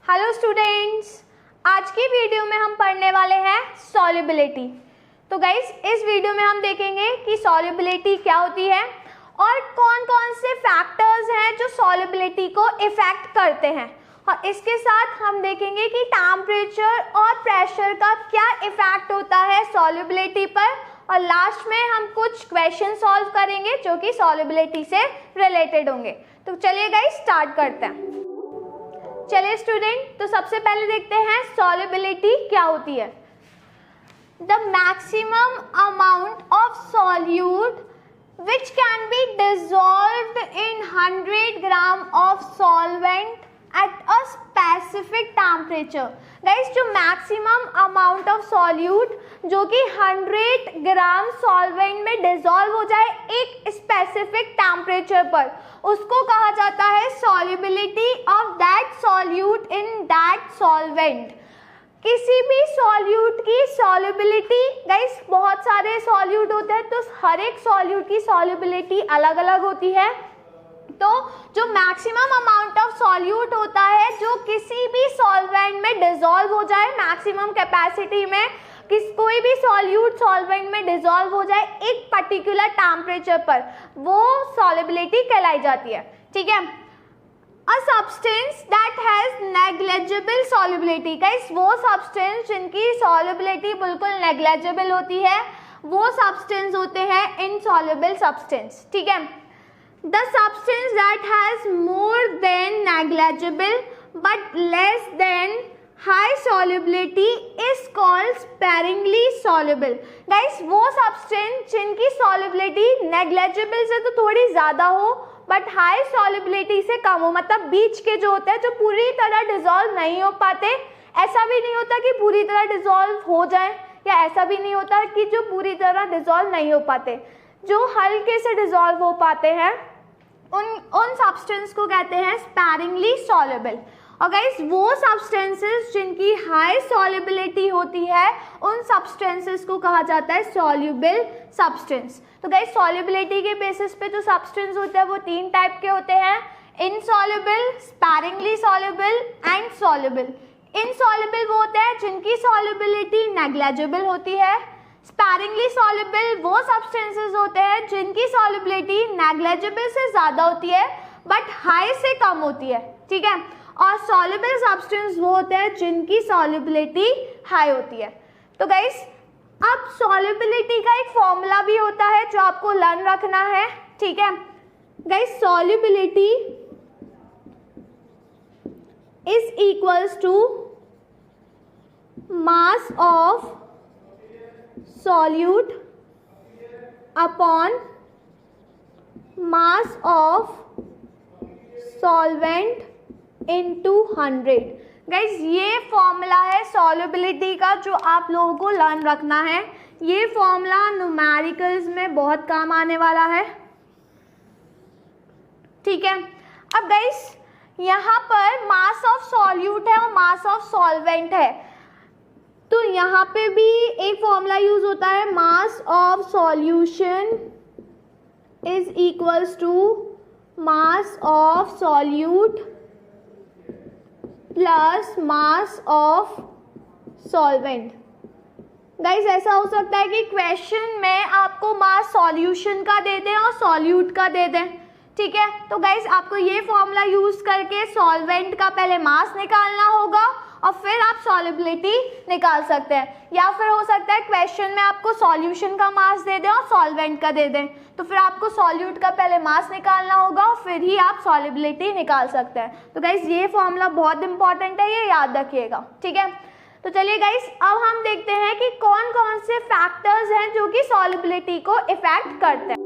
Hello students, आज की video में हम पढ़ने वाले हैं सॉल्युबिलिटी। तो गाइस, इस वीडियो में हम देखेंगे कि सॉल्युबिलिटी क्या होती है और कौन कौन से फैक्टर्स हैं जो सॉल्युबिलिटी को इफेक्ट करते हैं, और इसके साथ हम देखेंगे कि टेम्परेचर और प्रेशर का क्या इफेक्ट होता है सॉल्युबिलिटी पर, और लास्ट में हम कुछ क्वेश्चन सॉल्व करेंगे जो कि सॉल्युबिलिटी से रिलेटेड होंगे। तो चलिए गाइस, स्टार्ट करते हैं। चलिए स्टूडेंट, तो सबसे पहले देखते हैं सॉल्युबिलिटी क्या होती है। The maximum amount of solute which can be dissolved in 100 gram of solvent at a specific temperature। Guys, जो मैक्सिमम अमाउंट ऑफ सॉल्यूट जो कि 100 ग्राम सॉल्वेंट में डिसॉल्व हो जाए एक स्पेसिफिक टेम्परेचर पर, उसको कहा जाता है solubility of that solute in that solvent. किसी भी सॉल्यूट की सॉल्युबिलिटी, गाइस बहुत सारे सॉल्यूट होते हैं तो हर एक सॉल्यूट की सॉल्युबिलिटी अलग अलग होती है। तो जो मैक्सिमम अमाउंट ऑफ सॉल्यूट होता है जो किसी भी सॉल्वेंट में डिसॉल्व हो जाए, मैक्सिमम कैपेसिटी में कोई भी सॉल्यूट सॉल्वेंट में डिसॉल्व हो जाए एक पर्टिकुलर टेम्परेचर पर, वो सॉल्युबिलिटी कहलाई जाती है। ठीक है। A substance that has negligible solubility, guys वो सब्सटेंस जिनकी solubility बिल्कुल negligible होती है वो सब्सटेंस होते हैं insoluble substance। ठीक है। The substance that has more than negligible but less than high solubility is called sparingly soluble। Guys वो सब्सटेंस जिनकी solubility negligible से तो थोड़ी ज़्यादा हो बट हाई सॉल्युबिलिटी से कम हो, मतलब बीच के जो होते हैं जो पूरी तरह डिसॉल्व नहीं हो पाते, ऐसा भी नहीं होता कि पूरी तरह डिसॉल्व हो जाए, या ऐसा भी नहीं होता कि जो पूरी तरह डिसॉल्व नहीं हो पाते, जो हल्के से डिसॉल्व हो पाते हैं उन सब्सटेंस को कहते हैं स्पैरिंगली सॉल्युबल। और गाइस वो सब्सटेंसेस जिनकी हाई सॉल्युबिलिटी होती है उन सब्सटेंसेस को कहा जाता है सॉल्युबल सब्सटेंस। तो गाइस सॉल्युबिलिटी के बेसिस पे जो सब्सटेंस होते हैं वो तीन टाइप के होते हैं, insoluble, sparingly soluble and soluble. Insoluble वो होते हैं जिनकी सॉल्युबिलिटी नेग्लिजिबल होती है, स्पैरिंगली सॉल्युबल वो सब्सटेंसेस होते हैं जिनकी सॉल्युबिलिटी नेग्लिजिबल से ज़्यादा होती है बट हाई से कम होती है। ठीक है। और सॉल्युबल सब्सटेंस वो होते हैं जिनकी सॉल्युबिलिटी हाई होती है। तो गाइस, अब सॉल्युबिलिटी का एक फॉर्मूला भी होता है जो आपको लर्न रखना है। ठीक है guys, solubility is equals to mass of solute upon mass of solvent into 100। Guys ये फॉर्मूला है सॉल्युबिलिटी का जो आप लोगों को लर्न रखना है। ये फॉर्मूला न्यूमेरिकल्स में बहुत काम आने वाला है। ठीक है। अब गाइज यहाँ पर मास ऑफ सॉल्यूट है और मास ऑफ सॉल्वेंट है, तो यहाँ पे भी एक फॉर्मूला यूज होता है, mass of solution is equals to mass of solute plus mass of solvent. Guys ऐसा हो सकता है कि क्वेश्चन में आपको मास सॉल्यूशन का दे दें और सॉल्यूट का दे दें। ठीक है। तो गाइस आपको ये फॉर्मूला यूज करके सॉल्वेंट का पहले मास निकालना होगा और फिर आप सॉल्युबिलिटी निकाल सकते हैं, या फिर हो सकता है क्वेश्चन में आपको सॉल्यूशन का मास दे दें और सॉल्वेंट का दे दें, तो फिर आपको सॉल्यूट का पहले मास निकालना होगा और फिर ही आप सॉल्युबिलिटी निकाल सकते हैं। तो गाइस ये फॉर्मूला बहुत इंपॉर्टेंट है, ये याद रखिएगा। ठीक है। तो चलिए गाइस, अब हम देखते हैं कि कौन कौन से फैक्टर्स हैं जो कि सॉल्युबिलिटी को इफेक्ट करते हैं।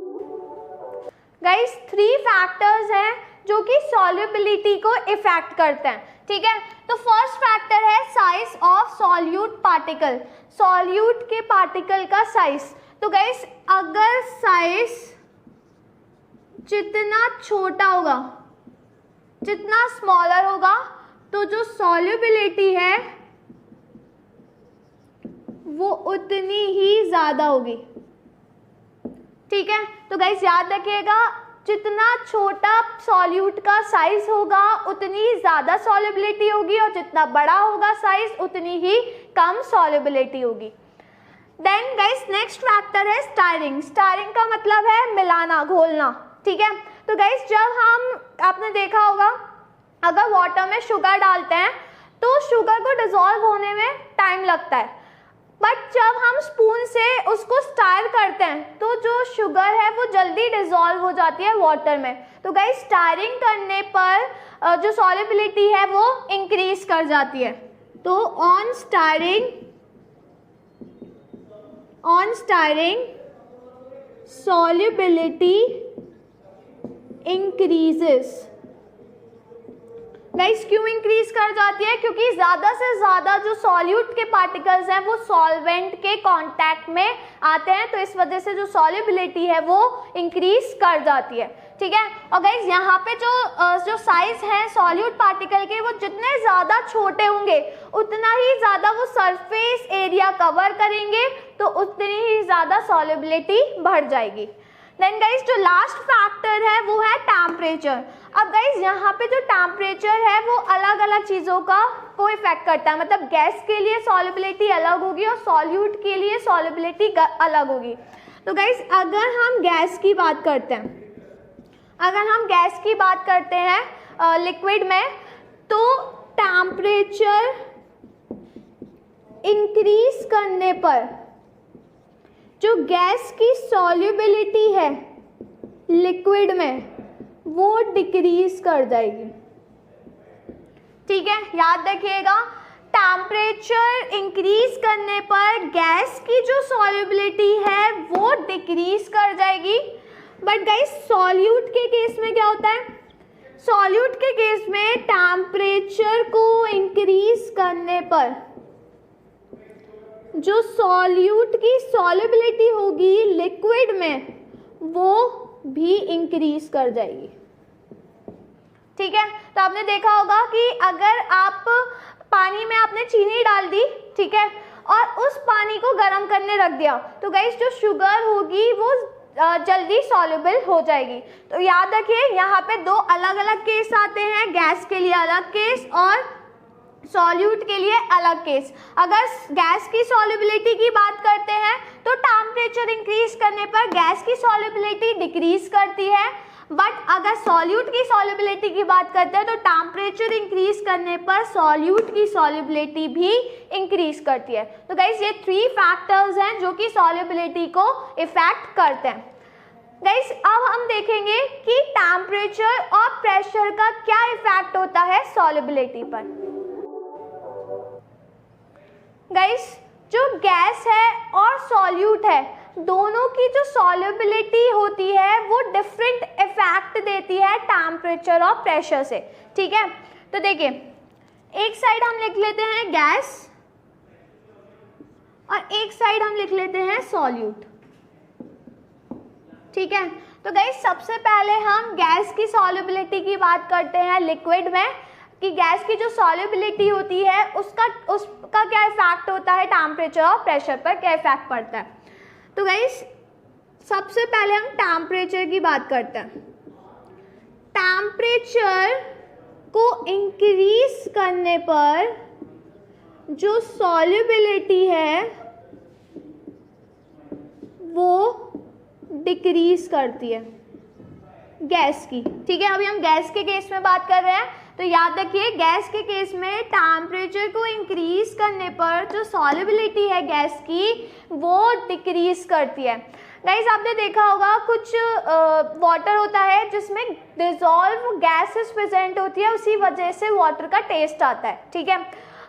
गाइस 3 फैक्टर्स हैं जो कि सॉल्युबिलिटी को इफेक्ट करते हैं। ठीक है। तो फर्स्ट फैक्टर है size of solute particle, solute के पार्टिकल का साइज। तो गाइस अगर साइज जितना छोटा होगा, जितना स्मॉलर होगा, तो जो सॉल्युबिलिटी है वो उतनी ही ज़्यादा होगी। ठीक है। तो गाइस याद रखिएगा, जितना छोटा सॉल्यूट का साइज होगा उतनी ही ज़्यादा सॉल्युबिलिटी होगी, और जितना बड़ा होगा साइज उतनी ही कम सॉल्युबिलिटी होगी। देन गाइस नेक्स्ट फैक्टर है स्टायरिंग। स्टायरिंग का मतलब है मिलाना, घोलना, ठीक है। तो गाइस जब आपने देखा होगा अगर वाटर में शुगर डालते हैं तो शुगर को डिसॉल्व होने में टाइम लगता है, बट जब हम स्पून से उसको स्टायर करते हैं तो जो शुगर है वो जल्दी डिसॉल्व हो जाती है वाटर में। तो गाइस स्टायरिंग करने पर जो सॉल्युबिलिटी है वो इंक्रीज कर जाती है। तो on steering solubility increases. Guys क्यों इंक्रीज कर जाती है? क्योंकि ज़्यादा से ज़्यादा जो सॉल्यूट के पार्टिकल्स हैं वो सॉल्वेंट के कांटेक्ट में आते हैं, तो इस वजह से जो सॉल्युबिलिटी है वो इंक्रीज कर जाती है, ठीक है। और गाइस यहाँ पे जो साइज है सॉल्यूट पार्टिकल के वो जितने ज़्यादा छोटे होंगे उतना ही ज़्यादा वो सरफेस एरिया कवर करेंगे, तो उतनी ही ज़्यादा सॉल्युबिलिटी बढ़ जाएगी। देन गाइस जो लास्ट फैक्टर है वो है टेम्परेचर। अब गाइस यहाँ पे जो टेम्परेचर है वो अलग अलग चीज़ों को इफेक्ट करता है, मतलब गैस के लिए सॉल्युबिलिटी अलग होगी और सॉल्यूट के लिए सॉल्युबिलिटी अलग होगी। तो गाइस अगर हम गैस की बात करते हैं लिक्विड में, तो टेम्परेचर इंक्रीज करने पर जो गैस की सॉल्युबिलिटी है लिक्विड में वो डिक्रीज कर जाएगी, ठीक है। याद रखिएगा टेम्परेचर इंक्रीज करने पर गैस की जो सॉल्युबिलिटी है वो डिक्रीज कर जाएगी। बट गाइस सॉल्यूट के केस में क्या होता है? सॉल्यूट के केस में टेम्परेचर को इंक्रीज करने पर जो सॉल्यूट की सॉल्युबिलिटी होगी लिक्विड में वो भी इंक्रीज कर जाएगी, ठीक है। तो आपने देखा होगा कि अगर आप पानी में आपने चीनी डाल दी, ठीक है, और उस पानी को गर्म करने रख दिया, तो गाइस जो शुगर होगी वो जल्दी सॉल्युबल हो जाएगी। तो याद रखिए यहाँ पे दो अलग अलग केस आते हैं, गैस के लिए अलग केस और सॉल्यूट के लिए अलग केस। अगर गैस की सॉल्युबिलिटी की बात करते हैं तो टेम्परेचर इंक्रीज करने पर गैस की सॉल्युबिलिटी डिक्रीज करती है, बट अगर सॉल्यूट की सॉल्युबिलिटी की बात करते हैं तो टेम्परेचर इंक्रीज करने पर सॉल्यूट की सॉल्युबिलिटी भी इंक्रीज करती है। तो गाइस ये 3 फैक्टर्स हैं जो कि सॉल्युबिलिटी को इफेक्ट करते हैं। गाइस अब हम देखेंगे कि टेम्परेचर और प्रेशर का क्या इफेक्ट होता है सॉल्युबिलिटी पर। गाइस जो गैस है और सॉल्यूट है दोनों की जो सॉल्युबिलिटी होती है वो डिफरेंट इफेक्ट देती है टेम्परेचर और प्रेशर से, ठीक है। तो देखिए एक साइड हम लिख लेते हैं गैस और एक साइड हम लिख लेते हैं सॉल्यूट, ठीक है। तो गाइस सबसे पहले हम गैस की सॉल्युबिलिटी की बात करते हैं लिक्विड में, कि गैस की जो सॉल्युबिलिटी होती है उसका क्या इफेक्ट होता है टेम्परेचर और प्रेशर पर, क्या इफेक्ट पड़ता है। तो गाइस सबसे पहले हम टेम्परेचर की बात करते हैं। टेम्परेचर को इंक्रीज करने पर जो सॉल्युबिलिटी है वो डिक्रीज करती है गैस की, ठीक है। अभी हम गैस के केस में बात कर रहे हैं, तो याद रखिए गैस के केस में टेम्परेचर को इंक्रीज करने पर जो सॉल्युबिलिटी है गैस की वो डिक्रीज करती है। गाइस आपने देखा होगा कुछ वाटर होता है जिसमें डिसॉल्व गैसेस प्रेजेंट होती है, उसी वजह से वाटर का टेस्ट आता है, ठीक है।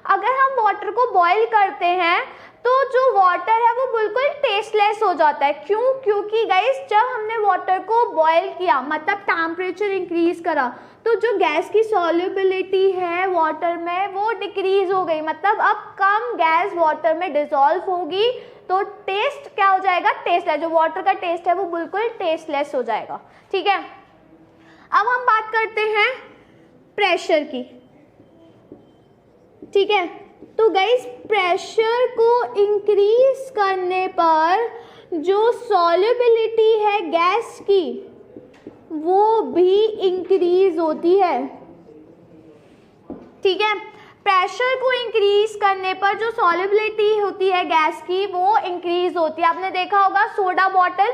अगर हम वाटर को बॉईल करते हैं तो जो वाटर है वो बिल्कुल टेस्टलेस हो जाता है। क्यों? क्योंकि गाइस जब हमने वाटर को बॉईल किया मतलब टेम्परेचर इंक्रीज करा तो जो गैस की सॉल्युबिलिटी है वाटर में वो डिक्रीज हो गई, मतलब अब कम गैस वाटर में डिसॉल्व होगी, तो टेस्ट क्या हो जाएगा? टेस्टलेस। जो वाटर का टेस्ट है वो बिल्कुल टेस्टलेस हो जाएगा, ठीक है। अब हम बात करते हैं प्रेशर की, ठीक है। तो गाइस प्रेशर को इंक्रीज करने पर जो सॉल्युबिलिटी है गैस की वो भी इंक्रीज होती है। ठीक है, प्रेशर को इंक्रीज करने पर जो सॉल्युबिलिटी होती है गैस की वो इंक्रीज होती है। आपने देखा होगा सोडा बॉटल,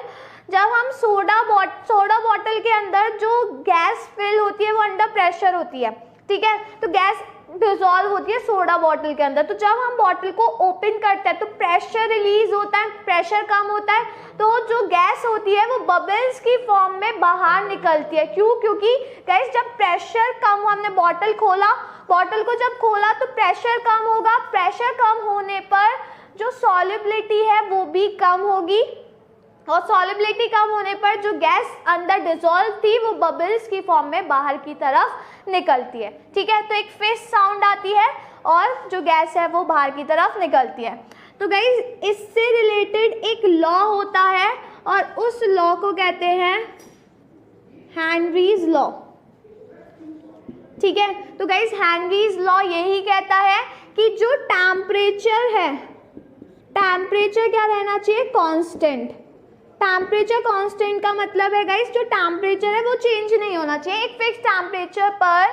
जब हम सोडा बॉटल के अंदर जो गैस फिल होती है वो अंडर प्रेशर होती है। ठीक है, तो गैस डिसॉल्व होती है सोडा बॉटल के अंदर। तो जब हम बॉटल को ओपन करते हैं तो प्रेशर रिलीज होता है, प्रेशर कम होता है, तो जो गैस होती है वो बबल्स की फॉर्म में बाहर निकलती है। क्यों? क्योंकि गैस जब प्रेशर कम हो, हमने बॉटल को जब खोला तो प्रेशर कम होगा, प्रेशर कम होने पर जो सॉल्युबिलिटी है वो भी कम होगी, और सॉल्युबिलिटी कम होने पर जो गैस अंदर डिसॉल्व थी वो बबल्स की फॉर्म में बाहर की तरफ निकलती है। ठीक है, तो एक फिश साउंड आती है और जो गैस है वो बाहर की तरफ निकलती है। तो गाइस इससे रिलेटेड एक लॉ होता है और उस लॉ को कहते हैं हेनरीज लॉ। ठीक है, तो गाइस हेनरीज लॉ यही कहता है कि जो टेम्परेचर है, टेम्परेचर क्या रहना चाहिए? कांस्टेंट। टेम्परेचर कांस्टेंट का मतलब है गाइस जो टेम्परेचर है वो चेंज नहीं होना चाहिए। एक फिक्स टेम्परेचर पर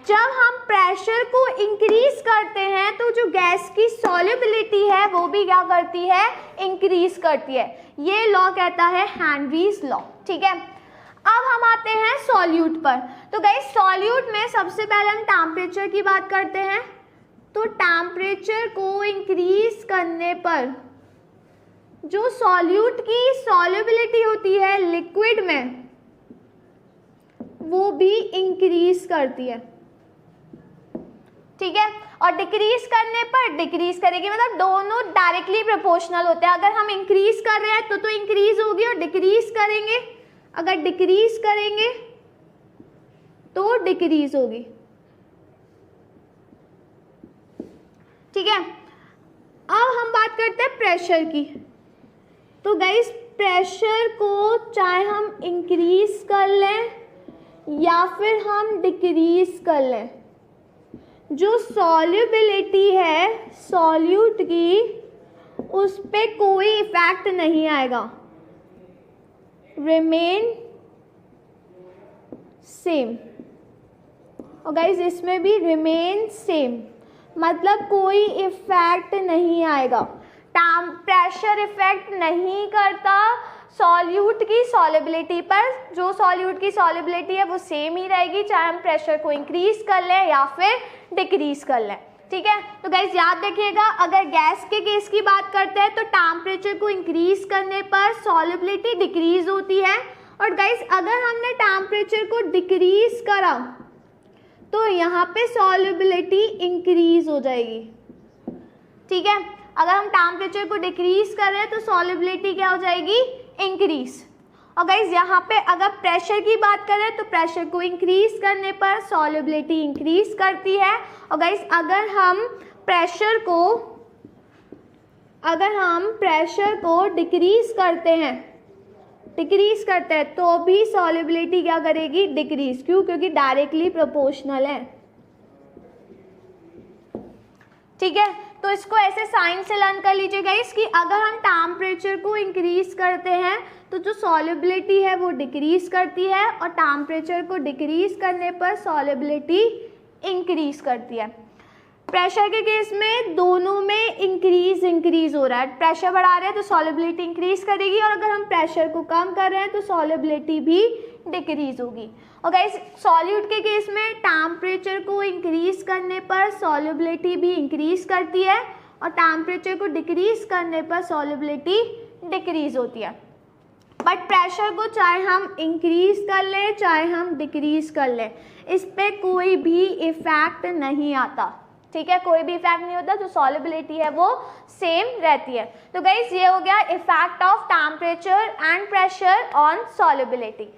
जब हम प्रेशर को इंक्रीज करते हैं तो जो गैस की सॉल्युबिलिटी है वो भी क्या करती है? इंक्रीज करती है। ये लॉ कहता है हेनरीज लॉ। ठीक है, अब हम आते हैं सॉल्यूट पर। तो गाइस सॉल्यूट में सबसे पहले हम टेम्परेचर की बात करते हैं। तो टेम्परेचर को इंक्रीज करने पर जो सॉल्यूट की सॉल्युबिलिटी होती है लिक्विड में वो भी इंक्रीज करती है। ठीक है, और डिक्रीज करने पर डिक्रीज करेगी, मतलब दोनों डायरेक्टली प्रोपोर्शनल होते हैं। अगर हम इंक्रीज कर रहे हैं तो इंक्रीज होगी, और डिक्रीज करेंगे, अगर डिक्रीज करेंगे तो डिक्रीज होगी। ठीक है, अब हम बात करते हैं प्रेशर की। तो गाइस प्रेशर को चाहे हम इंक्रीज कर लें या फिर हम डिक्रीज कर लें, जो सॉल्युबिलिटी है सॉल्यूट की उस पे कोई इफेक्ट नहीं आएगा, रिमेन सेम। और गाइस इसमें भी रिमेन सेम मतलब कोई इफेक्ट नहीं आएगा। प्रेशर इफेक्ट नहीं करता सॉल्यूट की सॉल्युबिलिटी पर, जो सॉल्यूट की सॉल्युबिलिटी है वो सेम ही रहेगी चाहे हम प्रेशर को इंक्रीज कर लें या फिर डिक्रीज कर लें। ठीक है, तो गाइस याद रखिएगा, अगर गैस के केस की बात करते हैं तो टेम्परेचर को इंक्रीज करने पर सॉल्युबिलिटी डिक्रीज होती है, और गाइस अगर हमने टेम्परेचर को डिक्रीज करा तो यहाँ पे सॉल्युबिलिटी इंक्रीज हो जाएगी। ठीक है, अगर हम टेम्परेचर को डिक्रीज कर रहे हैं तो सॉल्युबिलिटी क्या हो जाएगी? इंक्रीज। और गाइस यहाँ पे अगर प्रेशर की बात करें तो प्रेशर को इंक्रीज करने पर सॉल्युबिलिटी इंक्रीज करती है, और गाइस अगर हम प्रेशर को डिक्रीज करते हैं तो भी सॉल्युबिलिटी क्या करेगी? डिक्रीज। क्यों? क्योंकि डायरेक्टली प्रोपोर्शनल है। ठीक है, तो इसको ऐसे साइन से लर्न कर लीजिएगा कि अगर हम टेम्परेचर को इंक्रीज करते हैं तो जो सॉल्युबिलिटी है वो डिक्रीज करती है, और टेम्परेचर को डिक्रीज करने पर सॉल्युबिलिटी इंक्रीज करती है। प्रेशर के केस में दोनों में इंक्रीज हो रहा है। प्रेशर बढ़ा रहे हैं तो सॉल्युबिलिटी इंक्रीज करेगी, और अगर हम प्रेशर को कम कर रहे हैं तो सॉल्युबिलिटी भी डिक्रीज होगी। और गाइस सॉल्यूट के केस में टेम्परेचर को इंक्रीज करने पर सॉल्युबिलिटी भी इंक्रीज करती है, और टेम्परेचर को डिक्रीज करने पर सॉल्युबिलिटी डिक्रीज होती है। बट प्रेशर को चाहे हम इंक्रीज कर लें चाहे हम डिक्रीज कर लें, इस पे कोई भी इफेक्ट नहीं आता। ठीक है, कोई भी इफेक्ट नहीं होता, जो सॉल्युबिलिटी है वो सेम रहती है। तो गाइस ये हो गया effect of temperature and pressure on solubility.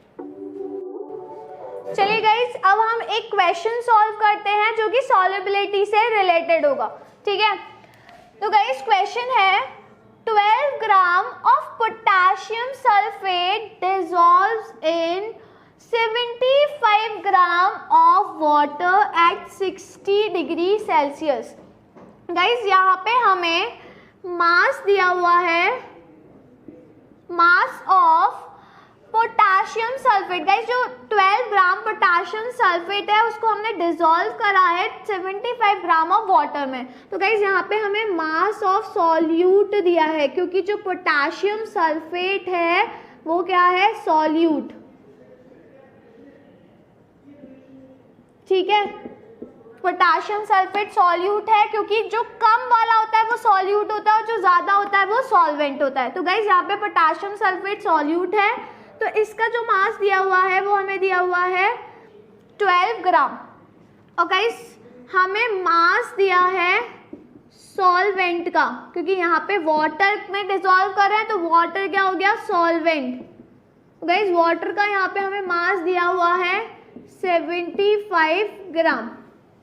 चलिए गाइस अब हम एक क्वेश्चन सॉल्व करते हैं जो कि सॉल्युबिलिटी से रिलेटेड होगा। ठीक है, तो गाइस क्वेश्चन है 12 gram of potassium sulphate dissolves in 75 gram of water eight 60 degree Celsius. Guys यहाँ पे हमें मास दिया हुआ है, mass of potassium sulphate guys, जो 12 ग्राम पोटाशियम सल्फेट है उसको हमने डिसॉल्व करा है 75 ग्राम ऑफ वाटर में। तो गाइस यहाँ पे हमें मास ऑफ सॉल्यूट दिया है, क्योंकि जो पोटाशियम सल्फेट है वो क्या है, सॉल्यूट। ठीक है, पोटाशियम सल्फेट सॉल्यूट है, क्योंकि जो कम वाला होता है वो सॉल्यूट होता है और जो ज्यादा होता है वो सॉल्वेंट होता है। तो गाइस यहाँ पे पोटाशियम सल्फेट सॉल्यूट है, तो इसका जो मास दिया हुआ है वो हमें दिया हुआ है 12 ग्राम। और गाइस हमें मास दिया है सॉल्वेंट का, क्योंकि यहाँ पे वाटर में डिसॉल्व कर रहे हैं तो वाटर क्या हो गया, सॉल्वेंट। गाइस वाटर का यहाँ पे हमें मास दिया हुआ है 75 ग्राम।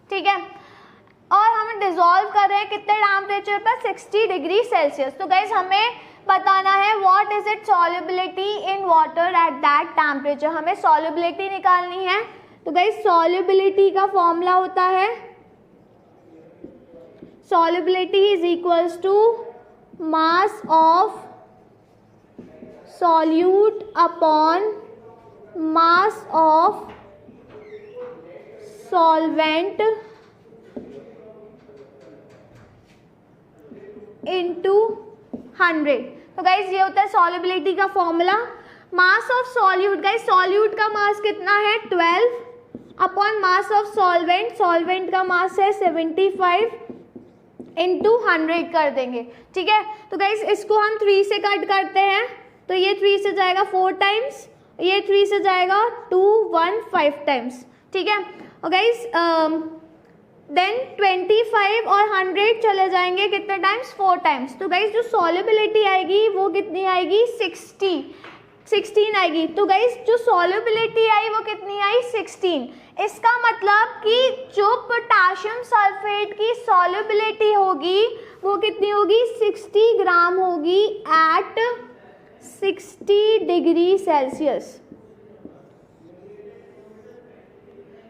ठीक है, और हम डिसॉल्व कर रहे हैं कितने टेम्परेचर पर, 60 डिग्री सेल्सियस। तो गाइस हमें बताना है what is it solubility in water at that temperature. हमें सॉल्युबिलिटी निकालनी है। तो गाइस सॉल्युबिलिटी का फॉर्मूला होता है, solubility is equals to mass of solute upon mass of solvent into 100। तो गाइज ये होता है सॉल्युबिलिटी का formula. Mass of solute, guys solute का मास कितना है 12 upon mass of solvent, solvent का मास है 75 इंटू 100 कर देंगे। ठीक है, तो गाइज इसको हम 3 से कट करते हैं, तो ये 3 से जाएगा 4 टाइम्स, ये 3 से जाएगा 2 1 5 टाइम्स। ठीक है, और गाइज देन 25 और 100 चले जाएंगे कितने टाइम्स, 4 टाइम्स। तो गाइज जो सॉल्युबिलिटी आएगी वो कितनी आएगी, 16 आएगी। तो गाइज जो सॉल्युबिलिटी आई वो कितनी आई, 16। इसका मतलब कि जो पोटाशियम सल्फेट की सॉल्युबिलिटी होगी वो कितनी होगी, 60 ग्राम होगी एट 60 डिग्री सेल्सियस।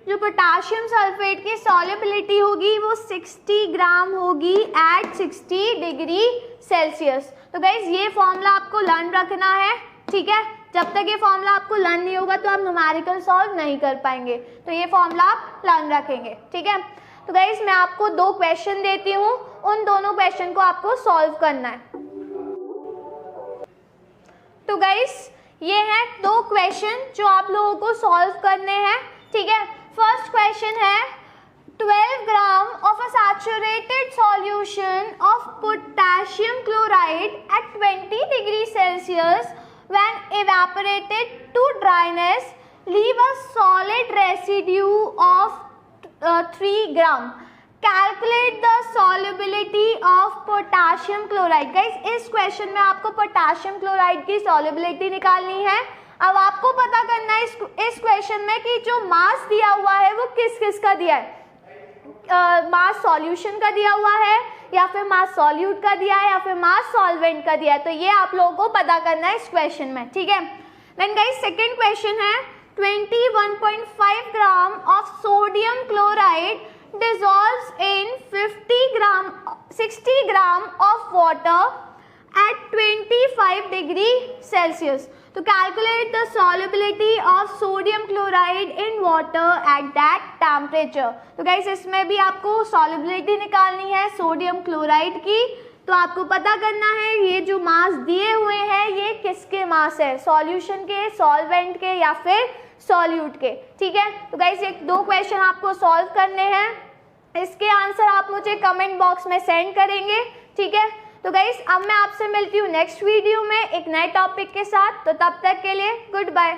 जो पोटाशियम सल्फेट की सॉल्युबिलिटी होगी वो 60 ग्राम होगी एट 60 डिग्री सेल्सियस। तो गाइज ये फॉर्मूला आपको लर्न रखना है। ठीक है, जब तक ये फॉर्मूला आपको लर्न नहीं होगा तो आप न्यूमेरिकल सॉल्व नहीं कर पाएंगे, तो ये फॉर्मूला आप लर्न रखेंगे। ठीक है, तो गाइज मैं आपको 2 क्वेश्चन देती हूँ, उन दोनों क्वेश्चन को आपको सॉल्व करना है। तो गाइज ये हैं 2 क्वेश्चन जो आप लोगों को सॉल्व करने हैं। ठीक है, फर्स्ट क्वेश्चन है 12 gram of a saturated solution of potassium chloride at 20 degree Celsius when evaporated to dryness leave a solid residue of 3 gram. Calculate the solubility of potassium chloride. Guys इस question में आपको potassium chloride की solubility निकालनी है। अब आपको पता करना है इस क्वेश्चन में कि जो मास दिया हुआ है वो किस किस का दिया है, मास सॉल्यूशन का दिया हुआ है या फिर मास सॉल्यूट का दिया है या फिर मास सॉल्वेंट का दिया है। तो ये आप लोगों को पता करना है इस क्वेश्चन में। ठीक है, देन गाइस सेकंड क्वेश्चन है 21.5 gram of sodium chloride dissolves in 60 gram of water at 25 degree Celsius. तो calculate the solubility of sodium chloride in water at that temperature. तो गाइस इसमें भी आपको सॉल्युबिलिटी निकालनी है सोडियम क्लोराइड की। तो आपको पता करना है ये जो मास दिए हुए हैं ये किसके मास है, सॉल्यूशन के, सॉल्वेंट के या फिर सॉल्यूट के। ठीक है, तो गाइस ये 2 क्वेश्चन आपको सॉल्व करने हैं, इसके आंसर आप मुझे कमेंट बॉक्स में सेंड करेंगे। ठीक है, तो गाइस अब मैं आपसे मिलती हूँ नेक्स्ट वीडियो में एक नए टॉपिक के साथ। तो तब तक के लिए गुड बाय।